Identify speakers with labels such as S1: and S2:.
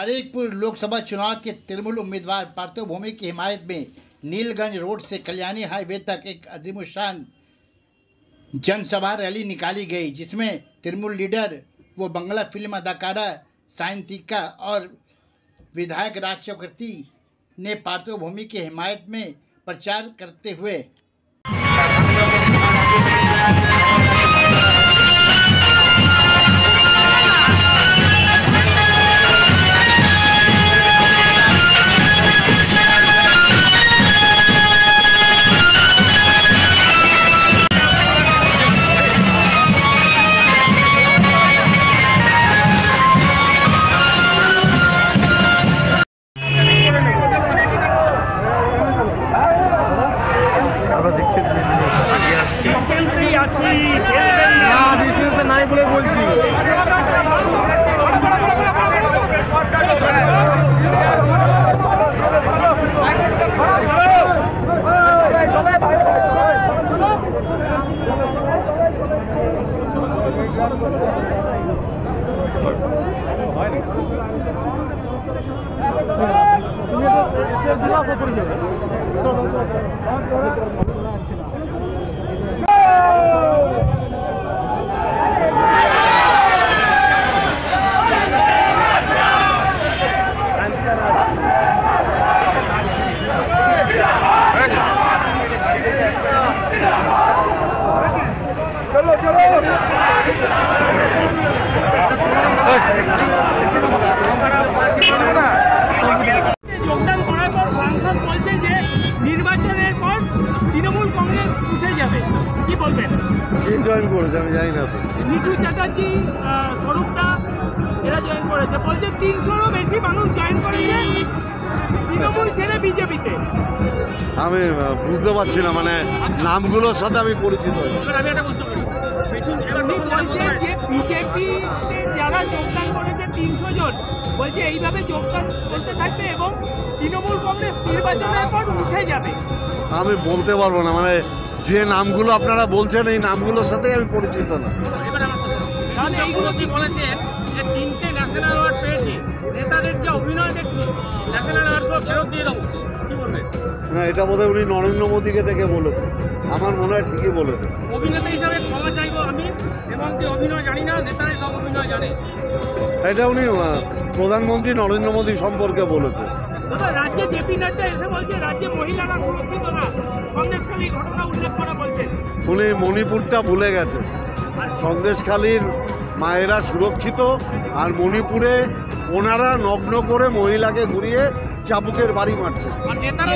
S1: शाहरेखपुर लोकसभा चुनाव के तृणमूल उम्मीदवार पार्थो भौमिक की हिमायत में नीलगंज रोड से कल्याणी हाईवे तक एक अजीमुशान जनसभा रैली निकाली गई, जिसमें तृणमूल लीडर व बंगला फिल्म अदाकारा सायंतिका और विधायक राज चक्रवर्ती ने पार्थो भौमिक की हिमायत में प्रचार करते हुए
S2: যোগদান করার পর সাংসদ বলছে যে নির্বাচনের পর তৃণমূল কংগ্রেস উঠে যাবে, কি বলবেন?
S3: কে জয়েন করেছে আমি জানি না।
S2: নিটু চ্যাটার্জি, স্বরূপদা এরা জয়েন করেছে, বলছে 300-রও বেশি মানুষ জয়েন করেছে তৃণমূল ছেড়ে বিজেপিতে।
S3: আমি বুঝতে পারছি না, মানে নামগুলোর সাথে আমি পরিচিত।
S2: আমি এটা বুঝতে পারি, উনি বলছেন যে বিজেপিতে যারা যোগদান করেছে 300 জন, বলছে এইভাবে যোগদান করতে থাকবে এবং তৃণমূল কংগ্রেস নির্বাচনের পর উঠে যাবে।
S3: আমি বলতে পারবো না, মানে যে নামগুলো আপনারা বলছেন এই নামগুলোর সাথে আমি পরিচিত না।
S2: তাহলে এইগুলো কি বলেছেন যে 3টে ন্যাশনাল অ্যাওয়ার্ড পেয়েছি, নেতাদের যে অভিনয় দেখছি ন্যাশনাল অ্যাওয়ার্ডগুলো ফেরত দিয়ে দেবো, কি বলবেন?
S3: না, এটা বোধহয় উনি নরেন্দ্র মোদীকে থেকে বলেছে, আমার মনে হয় ঠিকই বলেছে।
S2: অভিনেতা হিসাবে ক্ষমা চাইবো আমি, এবং যে অভিনয় জানি না, নেতারা সব অভিনয় জানে।
S3: এটা উনি প্রধানমন্ত্রী নরেন্দ্র মোদী সম্পর্কে বলেছে।
S2: রাজ্যে জেপি নাড্ডা এসে বলছে রাজ্যে মহিলারা সুরক্ষিত না, সন্দেশখালী ঘটনা উল্লেখ করা বলছেন।
S3: উনি মণিপুরটা ভুলে গেছে। সন্দেশখালীর মায়েরা সুরক্ষিত, আর মণিপুরে ওনারা নগ্ন করে মহিলাকে ঘুরিয়ে চাবুকের বাড়ি মারছে।
S2: আর নেতারা